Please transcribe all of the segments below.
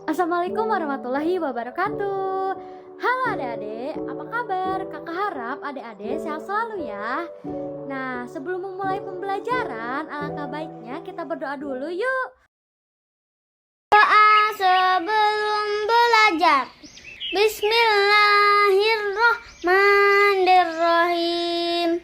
Assalamualaikum warahmatullahi wabarakatuh. Halo adik-adik, apa kabar? Kakak harap adik-adik sehat selalu ya. Nah, sebelum memulai pembelajaran, alangkah baiknya kita berdoa dulu yuk. Doa sebelum belajar. Bismillahirrahmanirrahim.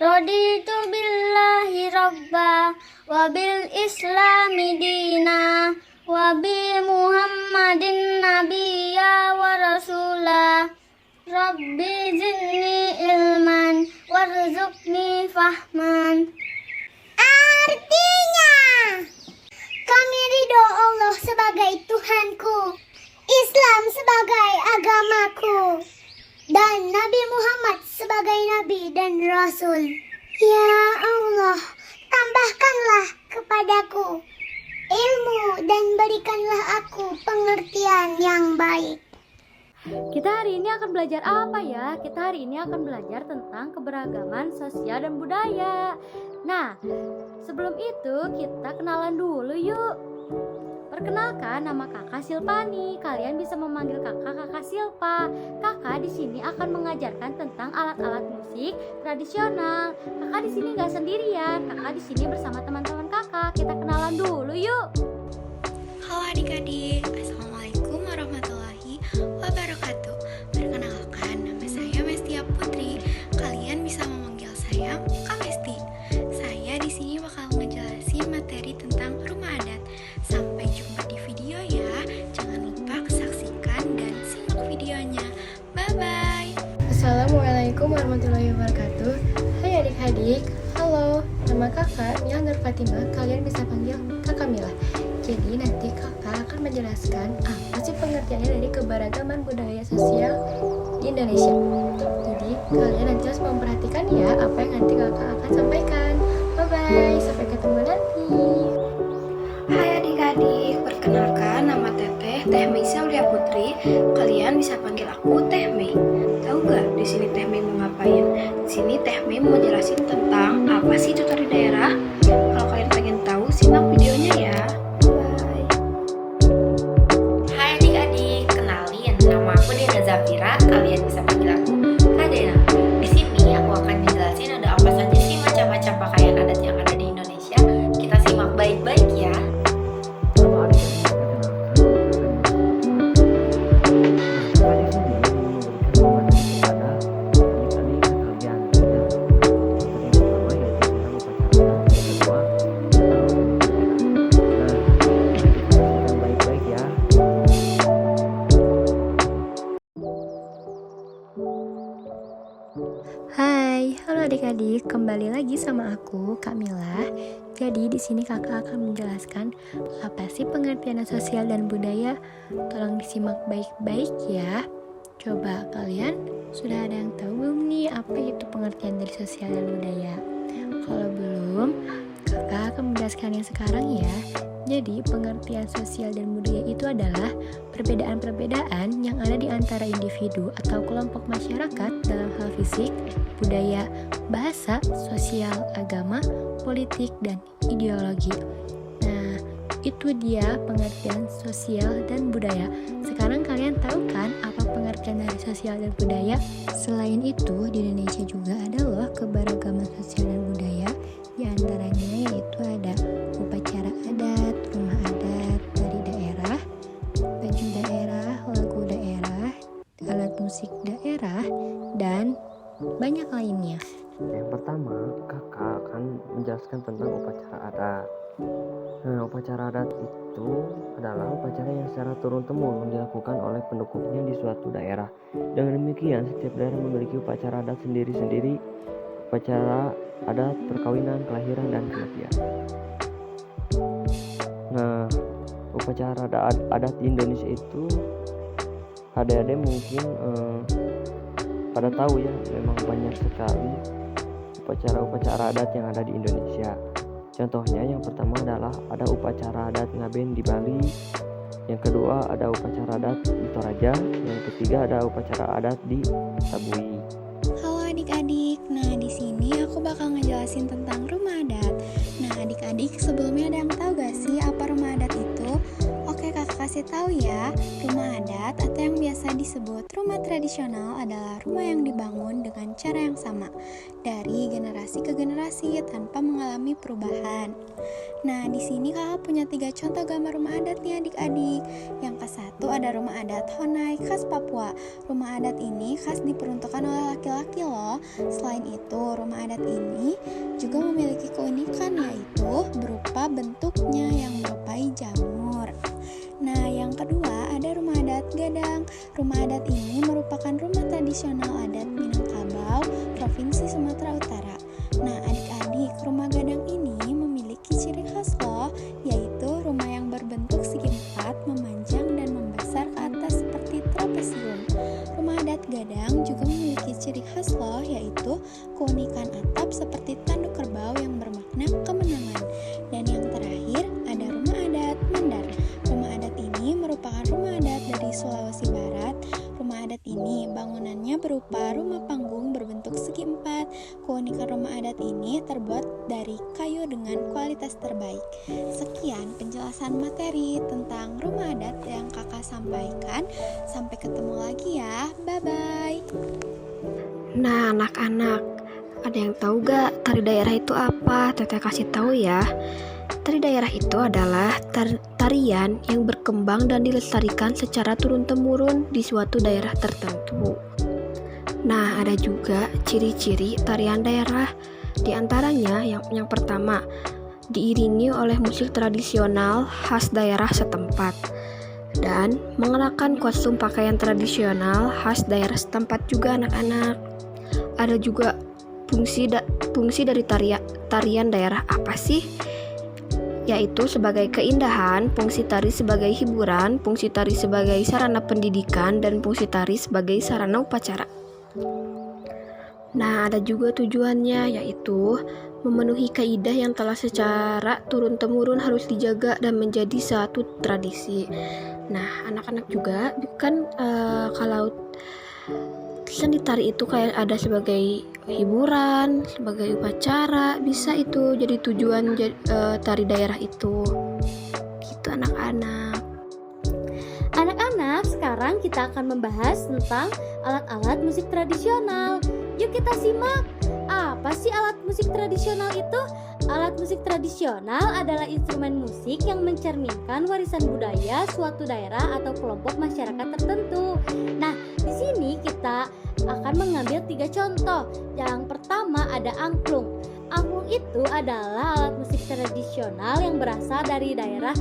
Raditu billahi rabba wa bil islami dina wa bi Muhammadin nabiyya wa rasula. Rabbi zidni ilman warzuqni fahman. Artinya, kami ridho Allah sebagai Tuhanku, Islam sebagai agamaku, dan Nabi Muhammad sebagai Nabi dan Rasul. Ya Allah, tambahkanlah kepadaku ilmu dan berikanlah aku pengertian yang baik. Kita hari ini akan belajar apa ya? Kita hari ini akan belajar tentang keberagaman sosial dan budaya. Nah, sebelum itu kita kenalan dulu yuk. Perkenalkan, nama kakak Silpani. Kalian bisa memanggil kakak Silpa. Kakak di sini akan mengajarkan tentang alat-alat musik tradisional. Kakak di sini nggak sendirian. Kakak di sini bersama teman-teman kakak. Kita kenalan dulu yuk. Halo adik-adik, Assalamualaikum warahmatullahi wabarakatuh. Perkenalkan, nama saya Mestia Putri. Kalian bisa memanggil saya Kak Mesti. Saya di sini bakal ngejelasin materi tentang rumah adat. Sampai jumpa di video ya. Jangan lupa saksikan dan simak videonya. Bye-bye. Assalamualaikum warahmatullahi wabarakatuh. Hai adik-adik, halo. Nama kakak Mia Nur Fatimah. Kalian bisa panggil kakak Mila. Jadi nanti kakak akan menjelaskan apa sih pengertiannya dari keberagaman budaya sosial di Indonesia. Jadi kalian nanti harus memperhatikan ya apa yang nanti kakak akan sampaikan. Bye-bye, sampai ketemu nanti. Hai adik-adik, perkenalkan nama Teteh Mei Saulia Putri. Kalian bisa panggil aku Teh Mei. Tahu gak di sini Teh Mei mau ngapain? Di sini Teh Mei mau jelasin tentang apa sih itu tari daerah. Kalau kalian pengen tahu, simak videonya ya. Bye. Hai adik-adik, kenalin, nama aku Dena Zafira. Kalian bisa panggil aku Kak Dena. Di sini aku akan menjelasin ada apa saja sih macam-macam pakaian adat yang ada di Indonesia. Kita simak baik-baik ya. Hai, halo adik-adik, kembali lagi sama aku, Kak Mila. Jadi di sini kakak akan menjelaskan apa sih pengertian sosial dan budaya. Tolong disimak baik-baik ya. Coba kalian sudah ada yang tahu belum nih apa itu pengertian dari sosial dan budaya? Kalau belum, kakak akan menjelaskan yang sekarang ya. Jadi pengertian sosial dan budaya itu adalah perbedaan-perbedaan yang ada di antara individu atau kelompok masyarakat dalam hal fisik, budaya, bahasa, sosial, agama, politik, dan ideologi. Nah, itu dia pengertian sosial dan budaya. Sekarang kalian tahu kan apa pengertian dari sosial dan budaya? Selain itu, di Indonesia juga ada loh keberagaman sosial dan budaya. Di antaranya yaitu ada upacara adat, rumah adat, tari daerah, baju daerah, lagu daerah, alat musik daerah, dan banyak lainnya. Yang pertama, kakak akan menjelaskan tentang upacara adat. Nah, upacara adat itu adalah upacara yang secara turun-temurun dilakukan oleh pendukungnya di suatu daerah. Dengan demikian, setiap daerah memiliki upacara adat sendiri-sendiri. Upacara adat perkawinan, kelahiran, dan kematian. Nah, upacara adat di Indonesia itu adik-adik mungkin pada tahu ya, memang banyak sekali upacara-upacara adat yang ada di Indonesia. Contohnya yang pertama adalah ada upacara adat Ngaben di Bali, yang kedua ada upacara adat di Toraja, yang ketiga ada upacara adat di Tabui. Halo adik-adik, nah di sini aku bakal ngejelasin tentang rumah adat. Nah adik-adik, sebelumnya ada yang tahu gak sih apa rumah adat itu? Oke kasih tahu ya, rumah adat atau yang biasa disebut rumah tradisional adalah rumah yang dibangun dengan cara yang sama dari generasi ke generasi tanpa mengalami perubahan. Nah, di sini kakak punya 3 contoh gambar rumah adat nih adik-adik. Yang ke-1 ada rumah adat Honai khas Papua. Rumah adat ini khas diperuntukkan oleh laki-laki loh. Selain itu, rumah adat ini juga memiliki keunikan yaitu berupa bentuknya yang menyerupai jamur. Nah, yang kedua ada rumah adat Gadang. Rumah adat ini merupakan rumah tradisional adat Minangkabau, Provinsi Sumatera Utara. Nah, adik-adik, rumah Gadang ini memiliki ciri khas loh, yaitu rumah yang berbentuk segi empat, memanjang dan membesar ke atas seperti trapesium. Rumah adat Gadang juga memiliki ciri khas loh, yaitu keunikan atap seperti tanduk kerbau yang bermakna kemenangan. Dan yang terakhir ada rumah adat Mandar. Rumah adat ini merupakan rumah adat dari Sulawesi Barat. Rumah adat ini bangunannya berupa rumah panggung berbentuk segi empat. Keunikan rumah adat ini terbuat dari kayu dengan kualitas terbaik. Sekian penjelasan materi tentang rumah adat yang kakak sampaikan. Sampai ketemu lagi ya, bye-bye. Nah, anak-anak, ada yang tahu gak tari daerah itu apa? Teteh kasih tahu ya. Tari daerah itu adalah tarian yang berkembang dan dilestarikan secara turun-temurun di suatu daerah tertentu. Nah, ada juga ciri-ciri tarian daerah. Di antaranya yang pertama, diiringi oleh musik tradisional khas daerah setempat dan mengenakan kostum pakaian tradisional khas daerah setempat juga anak-anak. Ada juga fungsi dari tarian daerah apa sih? Yaitu sebagai keindahan, fungsi tari sebagai hiburan, fungsi tari sebagai sarana pendidikan, dan fungsi tari sebagai sarana upacara. Nah, ada juga tujuannya, yaitu memenuhi kaidah yang telah secara turun-temurun harus dijaga dan menjadi suatu tradisi. Nah, anak-anak juga kan kalau seni tari itu kayak ada sebagai hiburan, sebagai upacara, bisa itu jadi tujuan tari daerah itu. Gitu anak-anak. Anak-anak, sekarang kita akan membahas tentang alat-alat musik tradisional. Yuk kita simak. Apa sih alat musik tradisional itu? Alat musik tradisional adalah instrumen musik yang mencerminkan warisan budaya suatu daerah atau kelompok masyarakat tertentu. Nah, di sini kita akan mengambil 3 contoh. Yang pertama ada angklung. Angklung itu adalah alat musik tradisional yang berasal dari daerah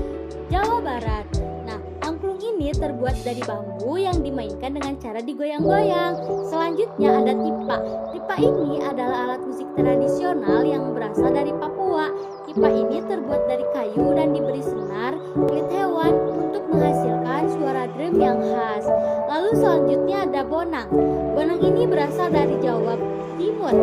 Jawa Barat. Nah, angklung ini terbuat dari bambu yang dimainkan dengan cara digoyang-goyang. Selanjutnya ada tipa. Tipa ini adalah alat musik tradisional yang berasal dari Papua. Tipa ini terbuat dari kayu dan diberi senar kulit hewan untuk menghasilkan suara drum yang khas. Lalu selanjutnya ada bonang. Bonang ini berasal dari Jawa Timur.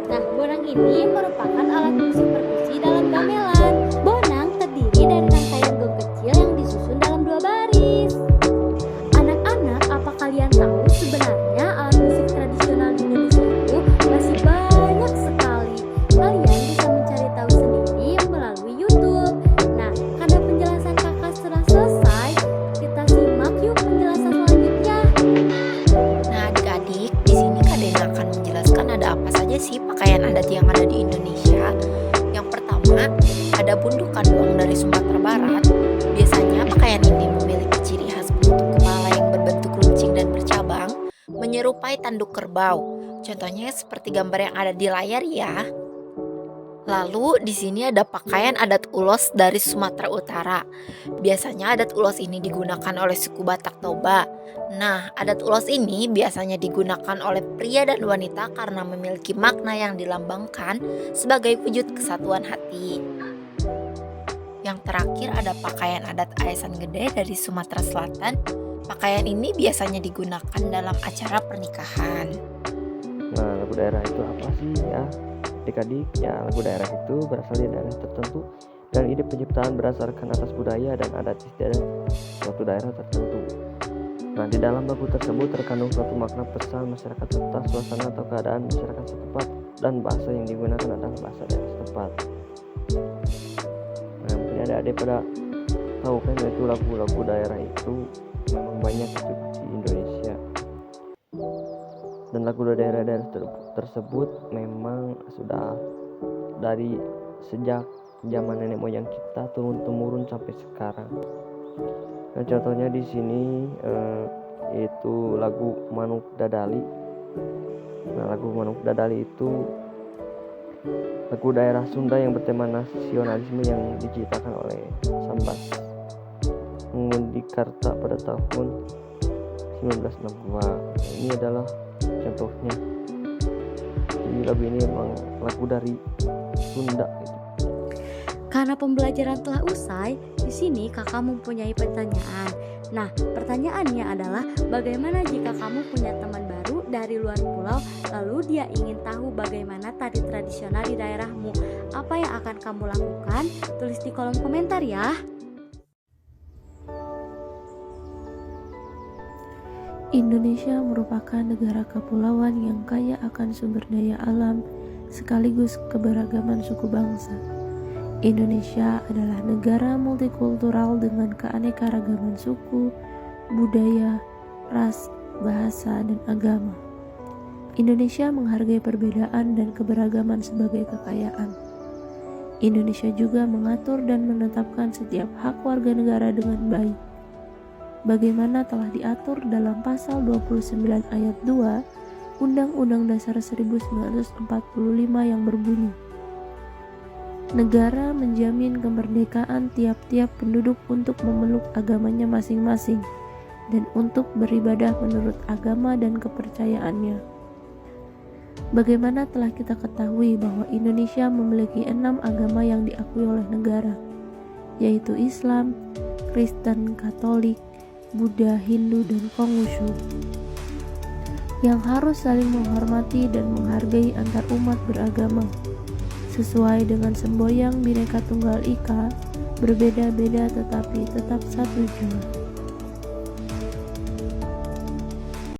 Nah, bonang ini merupakan alat musik perkusi dalam gamelan. Bonang terdiri dari rangkaian gong kecil yang disusun dalam 2 baris. Anak-anak, apa kalian tahu sebenarnya alat musik tradisional di Indonesia itu masih banyak sekali. Kalian bisa mencari tahu sendiri melalui YouTube. Nah, karena penjelasan kakak sudah selesai, kita simak yuk penjelasan selanjutnya. Nah, adik-adik, di sini Kak Dena akan menjelaskan ada apa saja sih pakaian adat yang ada di Indonesia. Yang pertama, ada bundukan uang dari Sumatera Barat. Biasanya pakaian ini memiliki ciri khas bentuk kepala yang berbentuk runcing dan bercabang, menyerupai tanduk kerbau. Contohnya seperti gambar yang ada di layar ya. Lalu di sini ada pakaian adat ulos dari Sumatera Utara. Biasanya adat ulos ini digunakan oleh suku Batak Toba. Nah, adat ulos ini biasanya digunakan oleh pria dan wanita karena memiliki makna yang dilambangkan sebagai wujud kesatuan hati. Yang terakhir ada pakaian adat Aesan Gede dari Sumatera Selatan. Pakaian ini biasanya digunakan dalam acara pernikahan. Nah, lagu daerah itu apa sih ya? Adik-adik, ya lagu daerah itu berasal dari daerah tertentu dan ide penciptaan berdasarkan atas budaya dan adat istiadat suatu daerah tertentu. Nah, di dalam lagu tersebut terkandung suatu makna pesan masyarakat serta suasana atau keadaan masyarakat setempat dan bahasa yang digunakan adalah bahasa daerah setempat. Nah, mungkin ada adik pada tahu kan, itu lagu-lagu daerah itu memang banyak di Indonesia, dan lagu daerah tersebut memang sudah dari sejak zaman nenek moyang kita turun temurun sampai sekarang. Nah, contohnya di sini itu lagu Manuk Dadali. Nah, lagu Manuk Dadali itu lagu daerah Sunda yang bertema nasionalisme yang diciptakan oleh Sambas Ngundikarta pada tahun 1962. Ini adalah contohnya. Jadi lagu ini memang lagu dari Sunda gitu. Karena pembelajaran telah usai, di sini kakak mempunyai pertanyaan. Nah, pertanyaannya adalah bagaimana jika kamu punya teman baru dari luar pulau, lalu dia ingin tahu bagaimana tari tradisional di daerahmu? Apa yang akan kamu lakukan? Tulis di kolom komentar ya. Indonesia merupakan negara kepulauan yang kaya akan sumber daya alam sekaligus keberagaman suku bangsa. Indonesia adalah negara multikultural dengan keanekaragaman suku, budaya, ras, bahasa, dan agama. Indonesia menghargai perbedaan dan keberagaman sebagai kekayaan. Indonesia juga mengatur dan menetapkan setiap hak warga negara dengan baik. Bagaimana telah diatur dalam pasal 29 ayat 2 Undang-Undang Dasar 1945 yang berbunyi, negara menjamin kemerdekaan tiap-tiap penduduk untuk memeluk agamanya masing-masing dan untuk beribadah menurut agama dan kepercayaannya. Bagaimana telah kita ketahui bahwa Indonesia memiliki 6 agama yang diakui oleh negara, yaitu Islam, Kristen, Katolik, Buddha, Hindu, dan Konghucu, yang harus saling menghormati dan menghargai antar umat beragama. Sesuai dengan semboyan Bhinneka Tunggal Ika, berbeda-beda tetapi tetap satu jua.